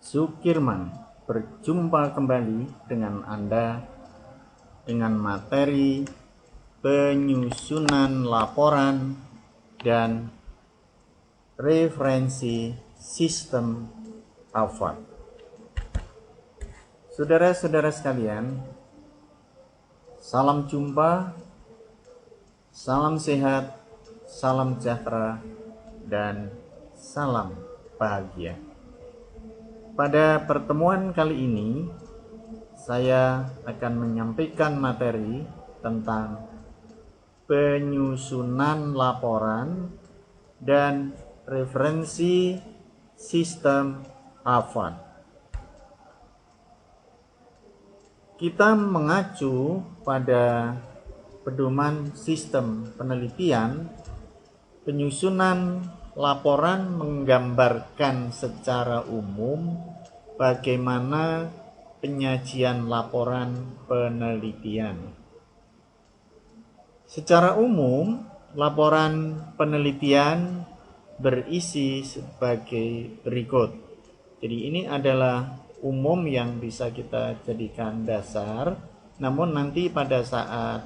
Sukirman berjumpa kembali dengan Anda dengan materi penyusunan laporan dan referensi sistem AFAD. Saudara-saudara sekalian, salam jumpa, salam sehat, salam sejahtera, dan salam bahagia. Pada pertemuan kali ini, saya akan menyampaikan materi tentang penyusunan laporan dan referensi sistem AFAD. Kita mengacu pada pedoman sistem penelitian. Penyusunan laporan menggambarkan secara umum bagaimana penyajian laporan penelitian. Secara umum, laporan penelitian berisi sebagai berikut. Jadi ini adalah umum yang bisa kita jadikan dasar, namun nanti pada saat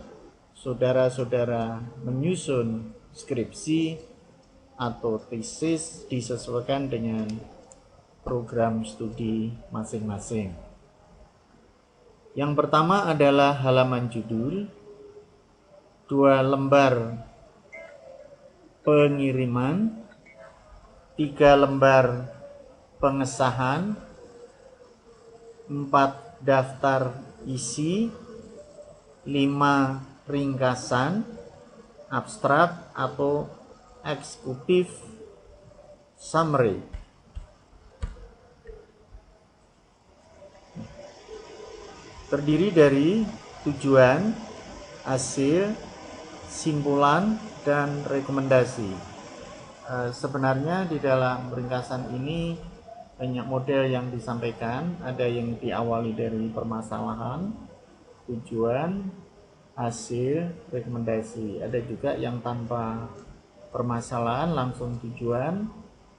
saudara-saudara menyusun skripsi atau tesis disesuaikan dengan program studi masing-masing. Yang pertama adalah halaman judul, 2 lembar pengiriman, 3 lembar pengesahan, 4 daftar isi, 5 ringkasan, abstrak atau eksekutif summary. Terdiri dari tujuan, hasil, simpulan, dan rekomendasi. Sebenarnya di dalam ringkasan ini banyak model yang disampaikan. Ada yang diawali dari permasalahan, tujuan, hasil, rekomendasi. Ada juga yang tanpa permasalahan, langsung tujuan,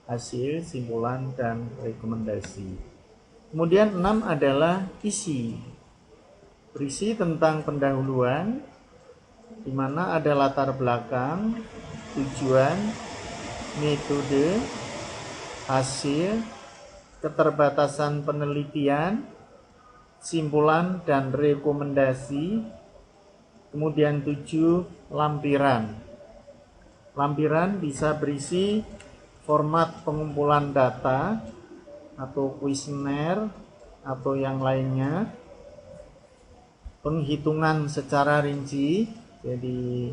hasil, simpulan, dan rekomendasi. Kemudian 6 adalah isi. Berisi tentang pendahuluan, di mana ada latar belakang, tujuan, metode, hasil, keterbatasan penelitian, simpulan, dan rekomendasi. Kemudian 7 lampiran. Lampiran bisa berisi format pengumpulan data atau kuesioner atau yang lainnya, penghitungan secara rinci, jadi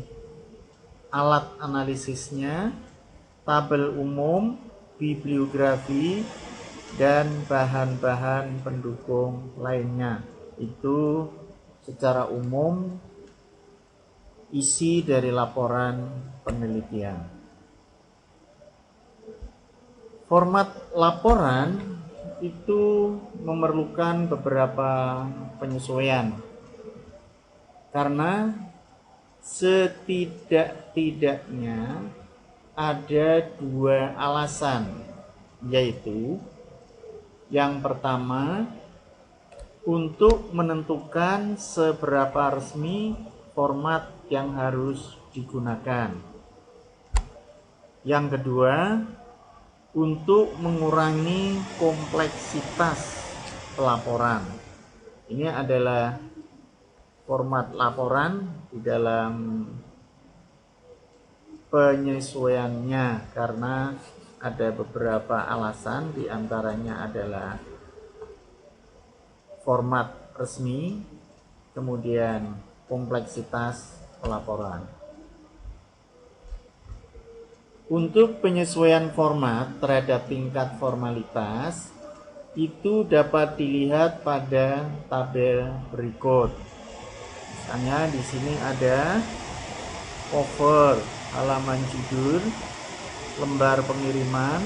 alat analisisnya, tabel umum, bibliografi, dan bahan-bahan pendukung lainnya. Itu secara umum isi dari laporan penelitian. Format laporan itu memerlukan beberapa penyesuaian, karena setidak-tidaknya ada 2 alasan, yaitu yang pertama, untuk menentukan seberapa resmi format yang harus digunakan. Yang kedua, untuk mengurangi kompleksitas pelaporan. Ini adalah format laporan di dalam penyesuaiannya, karena ada beberapa alasan, diantaranya adalah format resmi, kemudian kompleksitas pelaporan. Untuk penyesuaian format terhadap tingkat formalitas itu dapat dilihat pada tabel berikut. Misalnya di sini ada cover, halaman judul, lembar pengiriman,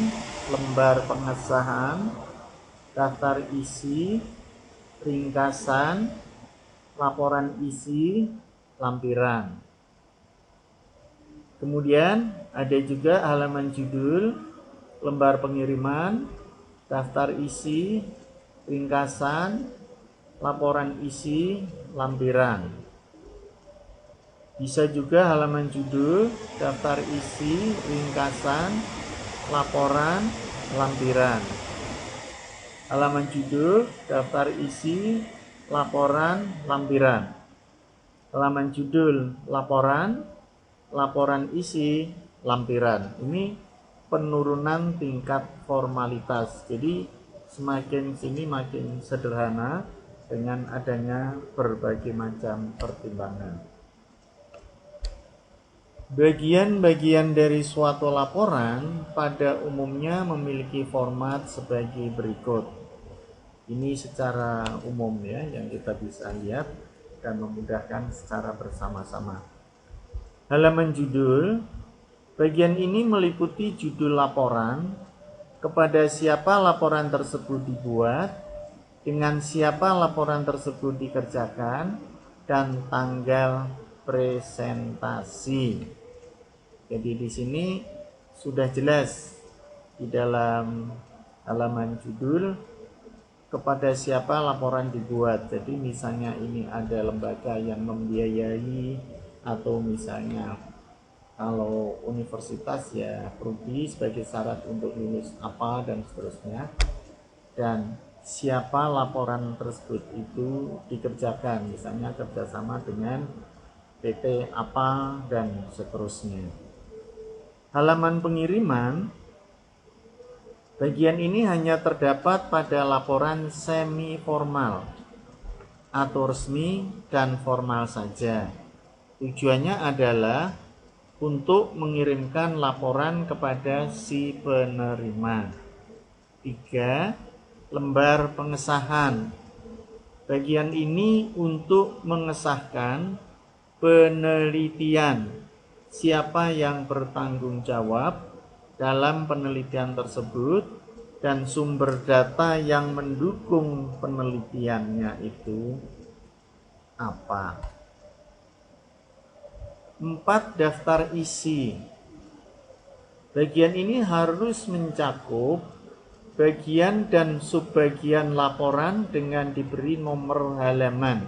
lembar pengesahan, daftar isi, ringkasan, laporan isi, lampiran. Kemudian ada juga halaman judul, lembar pengiriman, daftar isi, ringkasan, laporan isi, lampiran. Bisa juga halaman judul, daftar isi, ringkasan, laporan, lampiran. Halaman judul, daftar isi, laporan, lampiran. Halaman judul, laporan, laporan isi, lampiran. Ini penurunan tingkat formalitas. Jadi semakin sini makin sederhana dengan adanya berbagai macam pertimbangan. Bagian-bagian dari suatu laporan pada umumnya memiliki format sebagai berikut. Ini secara umum ya yang kita bisa lihat dan memudahkan secara bersama-sama. Halaman judul. Bagian ini meliputi judul laporan, kepada siapa laporan tersebut dibuat, dengan siapa laporan tersebut dikerjakan, dan tanggal presentasi. Jadi di sini sudah jelas di dalam halaman judul kepada siapa laporan dibuat. Jadi misalnya ini ada lembaga yang membiayai, atau misalnya kalau universitas ya prodi sebagai syarat untuk lulus apa dan seterusnya, dan siapa laporan tersebut itu dikerjakan, misalnya kerjasama dengan PT apa dan seterusnya. Halaman pengiriman, bagian ini hanya terdapat pada laporan semi formal atau resmi dan formal saja. Tujuannya adalah untuk mengirimkan laporan kepada si penerima. 3. Lembar pengesahan. Bagian ini untuk mengesahkan penelitian, siapa yang bertanggung jawab dalam penelitian tersebut, dan sumber data yang mendukung penelitiannya itu apa. 4. Daftar isi. Bagian ini harus mencakup bagian dan subbagian laporan dengan diberi nomor halaman.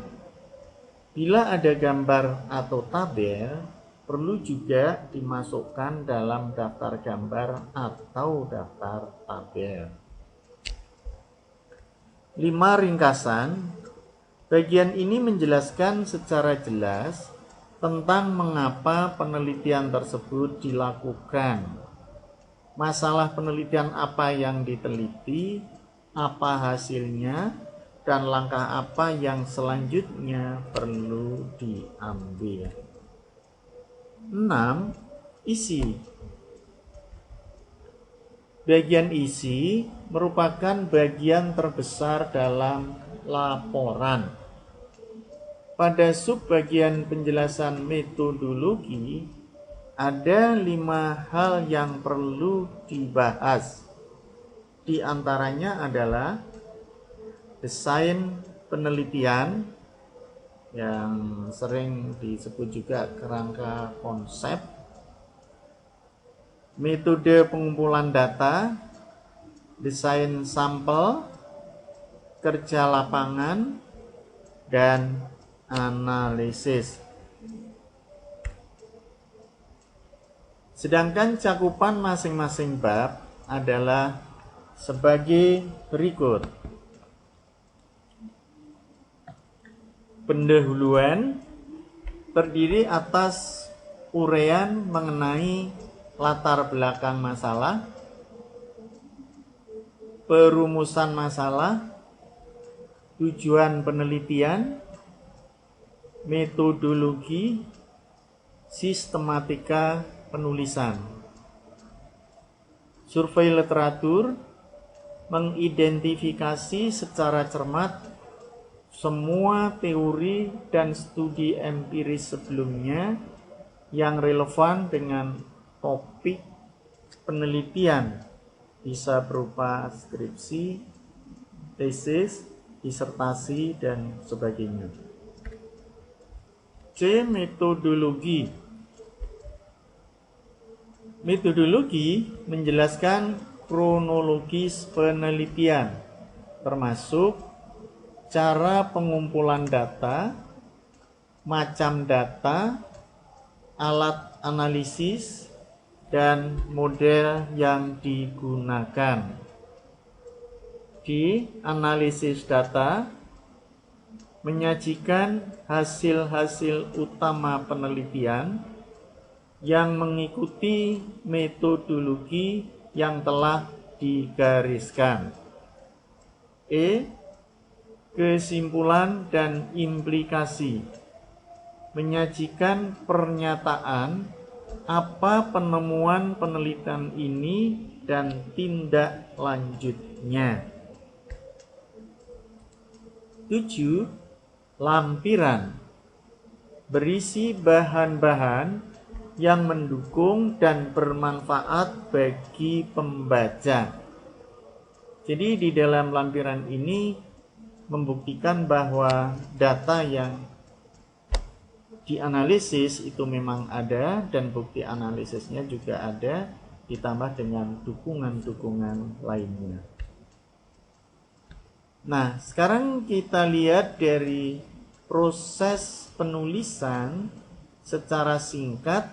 Bila ada gambar atau tabel, perlu juga dimasukkan dalam daftar gambar atau daftar tabel. 5. Ringkasan. Bagian ini menjelaskan secara jelas tentang mengapa penelitian tersebut dilakukan, masalah penelitian apa yang diteliti, apa hasilnya, dan langkah apa yang selanjutnya perlu diambil. 6. Isi. Bagian isi merupakan bagian terbesar dalam laporan. Pada subbagian penjelasan metodologi, ada 5 hal yang perlu dibahas. Di antaranya adalah desain penelitian, yang sering disebut juga kerangka konsep, metode pengumpulan data, desain sampel, kerja lapangan, dan analisis. Sedangkan cakupan masing-masing bab adalah sebagai berikut. Pendahuluan terdiri atas uraian mengenai latar belakang masalah, perumusan masalah, tujuan penelitian, metodologi, sistematika penulisan. Survei literatur mengidentifikasi secara cermat semua teori dan studi empiris sebelumnya yang relevan dengan topik penelitian, bisa berupa skripsi, tesis, disertasi, dan sebagainya. C. Metodologi. Metodologi menjelaskan kronologis penelitian, termasuk cara pengumpulan data, macam data, alat analisis, dan model yang digunakan. Di analisis data, menyajikan hasil-hasil utama penelitian yang mengikuti metodologi yang telah digariskan. Kesimpulan dan implikasi, menyajikan pernyataan apa penemuan penelitian ini dan tindak lanjutnya. 7. Lampiran, berisi bahan-bahan yang mendukung dan bermanfaat bagi pembaca. Jadi di dalam lampiran ini membuktikan bahwa data yang dianalisis itu memang ada dan bukti analisisnya juga ada, ditambah dengan dukungan-dukungan lainnya. Nah, sekarang kita lihat dari proses penulisan secara singkat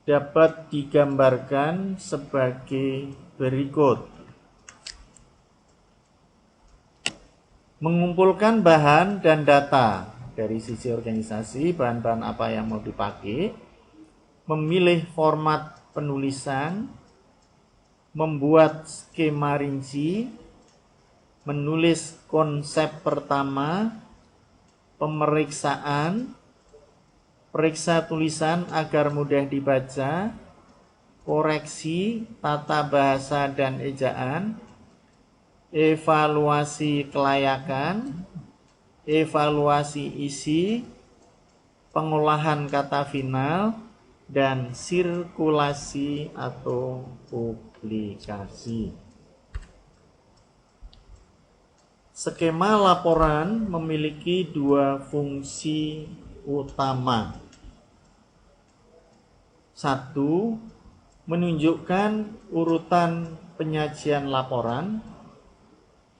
dapat digambarkan sebagai berikut. Mengumpulkan bahan dan data dari sisi organisasi, bahan-bahan apa yang mau dipakai, memilih format penulisan, membuat skema rinci, menulis konsep pertama, pemeriksaan, periksa tulisan agar mudah dibaca, koreksi tata bahasa dan ejaan, evaluasi kelayakan, evaluasi isi, pengolahan kata final, dan sirkulasi atau publikasi. Skema laporan memiliki dua fungsi utama. 1. Menunjukkan urutan penyajian laporan,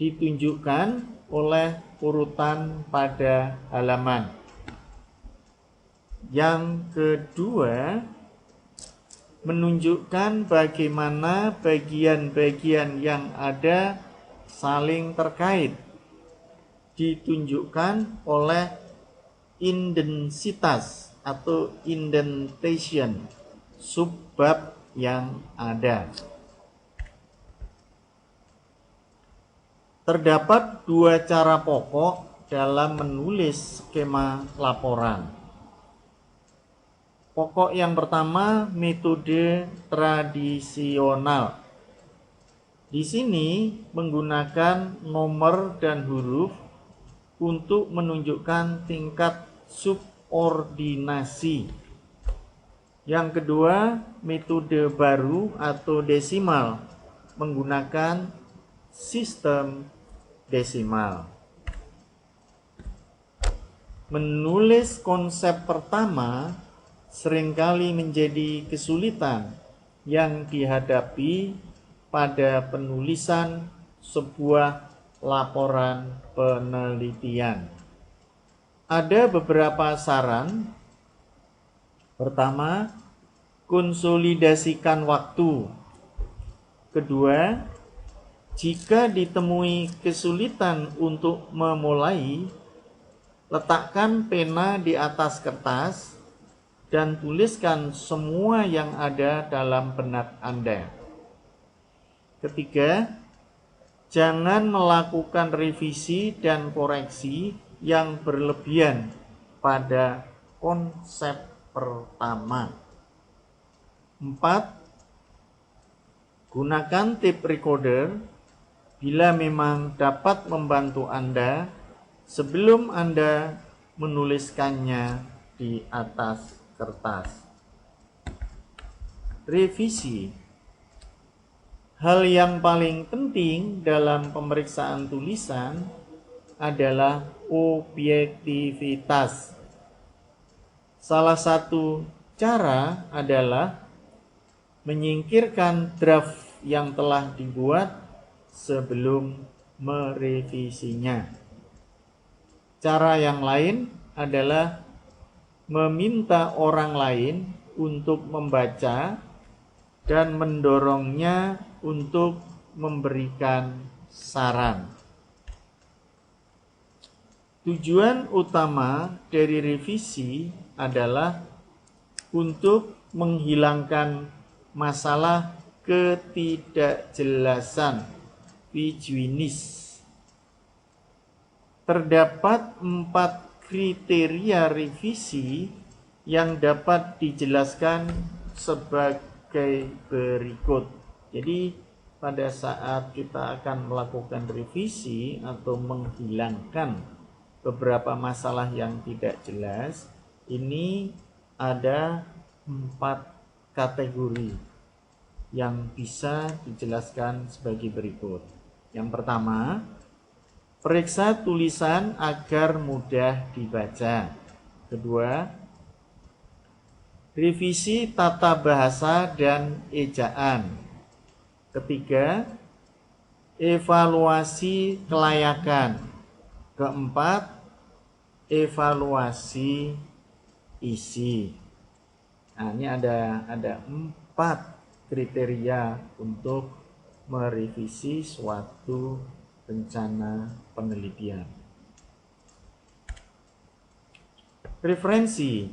ditunjukkan oleh urutan pada halaman. Yang kedua, menunjukkan bagaimana bagian-bagian yang ada saling terkait, ditunjukkan oleh indensitas atau indentation subbab yang ada. Terdapat dua cara pokok dalam menulis skema laporan. Pokok yang pertama, metode tradisional. Di sini menggunakan nomor dan huruf untuk menunjukkan tingkat subordinasi. Yang kedua, metode baru atau desimal, menggunakan sistem desimal. Menulis konsep pertama seringkali menjadi kesulitan yang dihadapi pada penulisan sebuah laporan penelitian. Ada beberapa saran. Pertama, konsolidasikan waktu. Kedua, jika ditemui kesulitan untuk memulai, letakkan pena di atas kertas dan tuliskan semua yang ada dalam benak Anda. Ketiga, jangan melakukan revisi dan koreksi yang berlebihan pada konsep pertama. 4. Gunakan tape recorder bila memang dapat membantu Anda sebelum Anda menuliskannya di atas kertas. Revisi. Hal yang paling penting dalam pemeriksaan tulisan adalah objektivitas. Salah satu cara adalah menyingkirkan draft yang telah dibuat sebelum merevisinya. Cara yang lain adalah meminta orang lain untuk membaca dan mendorongnya untuk memberikan saran. Tujuan utama dari revisi adalah untuk menghilangkan masalah ketidakjelasan wijuinis. Terdapat 4 kriteria revisi yang dapat dijelaskan sebagai berikut. Jadi pada saat kita akan melakukan revisi atau menghilangkan beberapa masalah yang tidak jelas, ini ada 4 kategori yang bisa dijelaskan sebagai berikut. Yang pertama, periksa tulisan agar mudah dibaca. Kedua, revisi tata bahasa dan ejaan. Ketiga, evaluasi kelayakan. Keempat, evaluasi isi. Nah, ini ada 4 kriteria untuk merevisi suatu rencana penelitian. Referensi.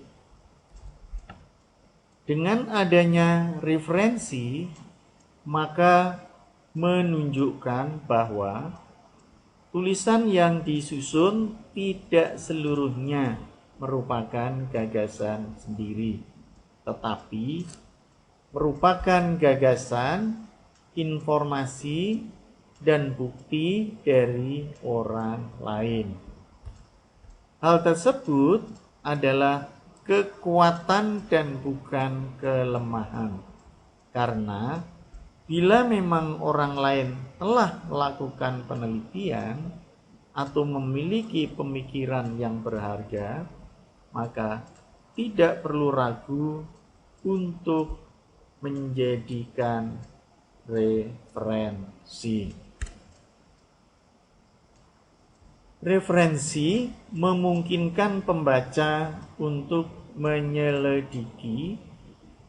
Dengan adanya referensi, maka menunjukkan bahwa tulisan yang disusun tidak seluruhnya merupakan gagasan sendiri, tetapi merupakan gagasan, informasi, dan bukti dari orang lain. Hal tersebut adalah kekuatan dan bukan kelemahan. Karena bila memang orang lain telah melakukan penelitian atau memiliki pemikiran yang berharga, maka tidak perlu ragu untuk menjadikan referensi. Referensi memungkinkan pembaca untuk menyelidiki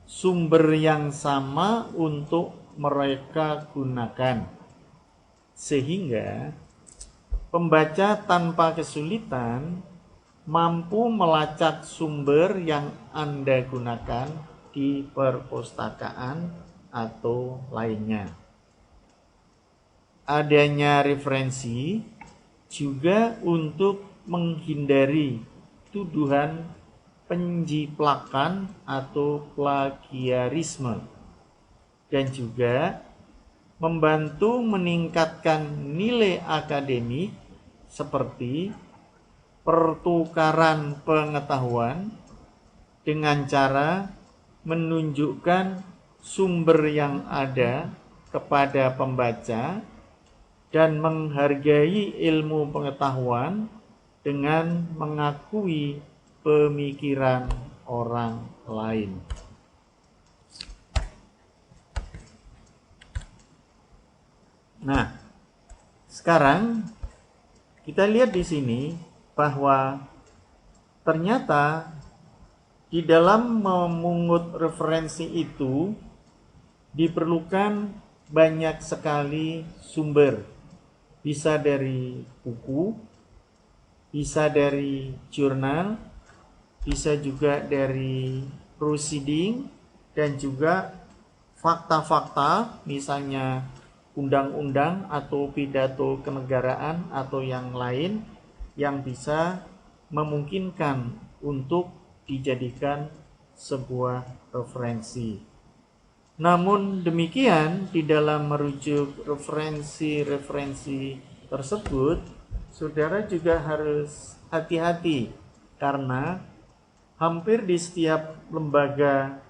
sumber yang sama untuk mereka gunakan, sehingga pembaca tanpa kesulitan mampu melacak sumber yang Anda gunakan di perpustakaan atau lainnya. Adanya referensi juga untuk menghindari tuduhan penjiplakan atau plagiarisme, dan juga membantu meningkatkan nilai akademik seperti pertukaran pengetahuan dengan cara menunjukkan sumber yang ada kepada pembaca dan menghargai ilmu pengetahuan dengan mengakui pemikiran orang lain. Nah, sekarang kita lihat di sini bahwa ternyata di dalam memungut referensi itu diperlukan banyak sekali sumber. Bisa dari buku, bisa dari jurnal, bisa juga dari proceeding, dan juga fakta-fakta, misalnya undang-undang atau pidato kenegaraan atau yang lain yang bisa memungkinkan untuk dijadikan sebuah referensi. Namun demikian, di dalam merujuk referensi-referensi tersebut, saudara juga harus hati-hati, karena hampir di setiap lembaga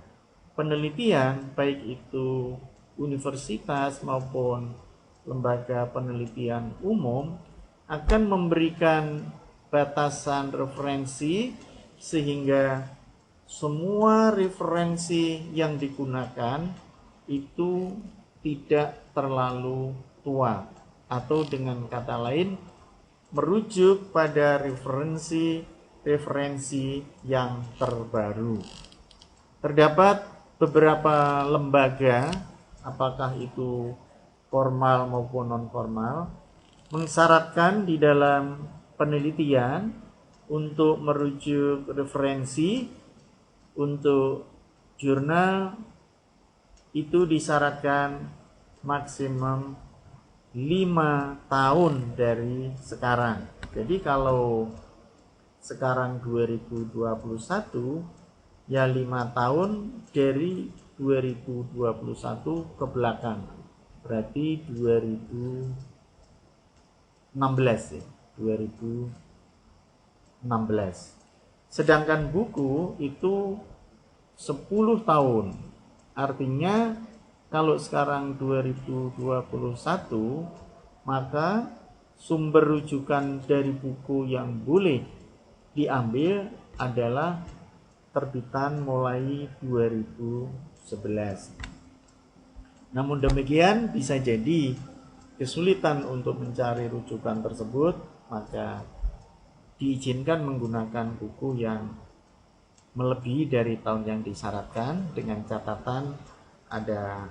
penelitian, baik itu universitas maupun lembaga penelitian umum, akan memberikan batasan referensi sehingga semua referensi yang digunakan itu tidak terlalu tua, atau dengan kata lain merujuk pada referensi yang terbaru. Terdapat beberapa lembaga, apakah itu formal maupun non-formal, mensyaratkan di dalam penelitian untuk merujuk referensi untuk jurnal itu disyaratkan maksimum 5 tahun dari sekarang. Jadi kalau sekarang 2021, ya 5 tahun dari 2021 ke belakang, berarti 2016 ya, 2016. Sedangkan buku itu 10 tahun. Artinya kalau sekarang 2021, maka sumber rujukan dari buku yang boleh diambil adalah terbitan mulai 2011. Namun demikian, bisa jadi kesulitan untuk mencari rujukan tersebut, maka diizinkan menggunakan buku yang melebihi dari tahun yang disyaratkan, dengan catatan ada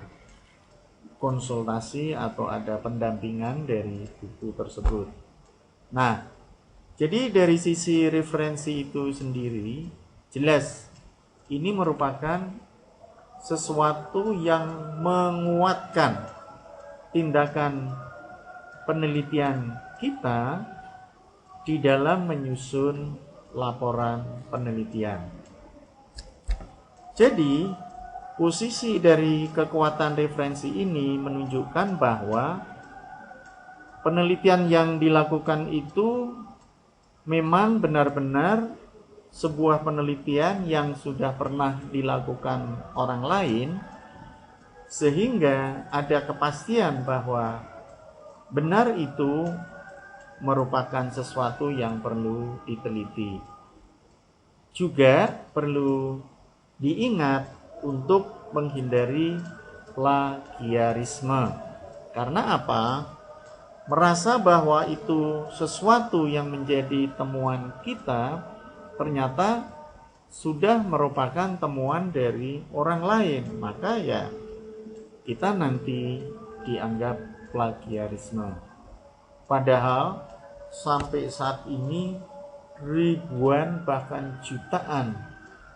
konsultasi atau ada pendampingan dari buku tersebut. Nah, jadi dari sisi referensi itu sendiri, jelas ini merupakan sesuatu yang menguatkan tindakan penelitian kita di dalam menyusun laporan penelitian. Jadi, posisi dari kekuatan referensi ini menunjukkan bahwa penelitian yang dilakukan itu memang benar-benar sebuah penelitian yang sudah pernah dilakukan orang lain, sehingga ada kepastian bahwa benar itu merupakan sesuatu yang perlu diteliti. Juga perlu diingat untuk menghindari plagiarisme. Karena apa? Merasa bahwa itu sesuatu yang menjadi temuan kita, ternyata sudah merupakan temuan dari orang lain, maka ya kita nanti dianggap plagiarisme. Padahal sampai saat ini ribuan bahkan jutaan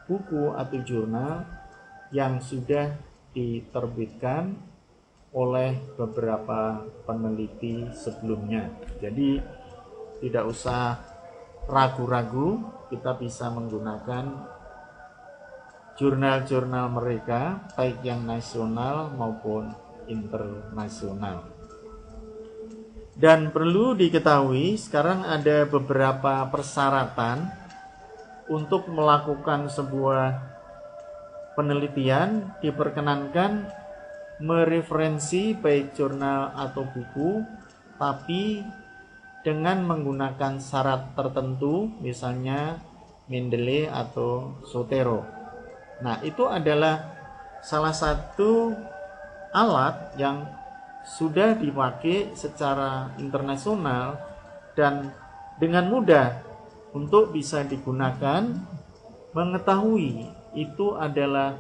buku atau jurnal yang sudah diterbitkan oleh beberapa peneliti sebelumnya. Jadi tidak usah ragu-ragu, kita bisa menggunakan jurnal-jurnal mereka, baik yang nasional maupun internasional. Dan perlu diketahui, sekarang ada beberapa persyaratan untuk melakukan sebuah penelitian. Diperkenankan mereferensi baik jurnal atau buku, tapi dengan menggunakan syarat tertentu, misalnya Mendeley atau Sotero. Nah, itu adalah salah satu alat yang sudah dipakai secara internasional dan dengan mudah untuk bisa digunakan, mengetahui itu adalah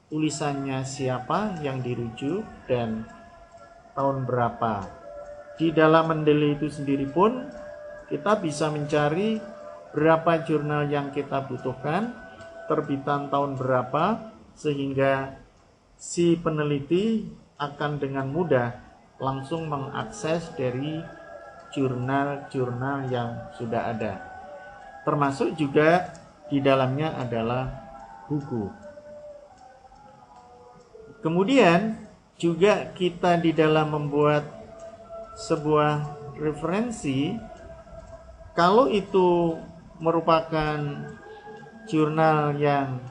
tulisannya siapa yang dirujuk dan tahun berapa. Di dalam Mendeley itu sendiri pun kita bisa mencari berapa jurnal yang kita butuhkan, terbitan tahun berapa, sehingga si peneliti akan dengan mudah langsung mengakses dari jurnal-jurnal yang sudah ada. Termasuk juga di dalamnya adalah buku. Kemudian juga kita di dalam membuat sebuah referensi, kalau itu merupakan jurnal yang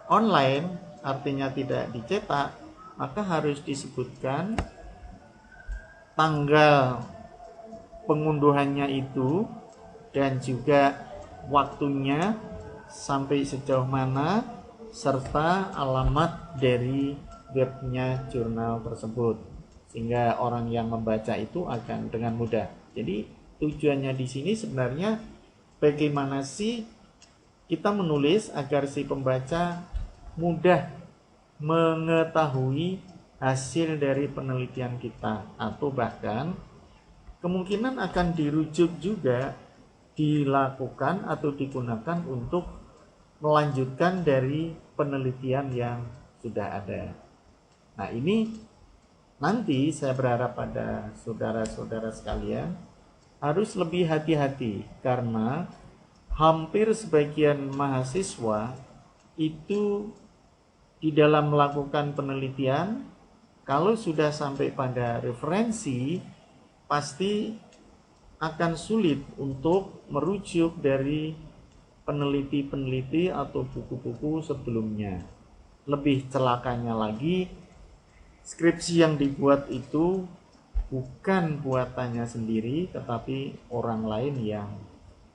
online, artinya tidak dicetak, maka harus disebutkan tanggal pengunduhannya itu dan juga waktunya sampai sejauh mana, serta alamat dari webnya jurnal tersebut, sehingga orang yang membaca itu akan dengan mudah. Jadi tujuannya di sini sebenarnya bagaimana sih kita menulis agar si pembaca mudah mengetahui hasil dari penelitian kita, atau bahkan kemungkinan akan dirujuk juga, dilakukan atau digunakan untuk melanjutkan dari penelitian yang sudah ada. Nah, ini nanti saya berharap pada saudara-saudara sekalian harus lebih hati-hati, karena hampir sebagian mahasiswa itu di dalam melakukan penelitian, kalau sudah sampai pada referensi, pasti akan sulit untuk merujuk dari peneliti-peneliti atau buku-buku sebelumnya. Lebih celakanya lagi, skripsi yang dibuat itu bukan buatannya sendiri, tetapi orang lain yang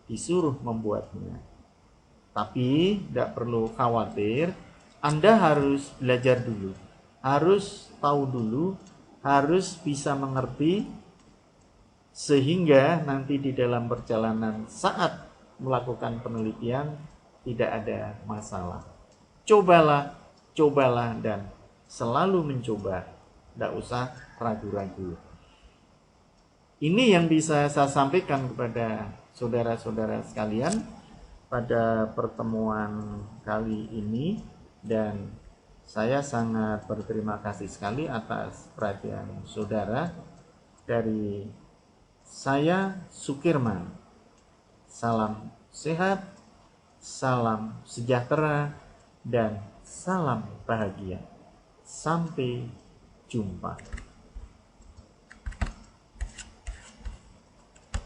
disuruh membuatnya. Tapi tidak perlu khawatir, Anda harus belajar dulu, harus tahu dulu, harus bisa mengerti, sehingga nanti di dalam perjalanan saat melakukan penelitian tidak ada masalah. Cobalah dan selalu mencoba, tidak usah ragu-ragu. Ini yang bisa saya sampaikan kepada saudara-saudara sekalian pada pertemuan kali ini, dan saya sangat berterima kasih sekali atas perhatian saudara. Dari saya, Sukirman, salam sehat, salam sejahtera, dan salam bahagia. Sampai jumpa.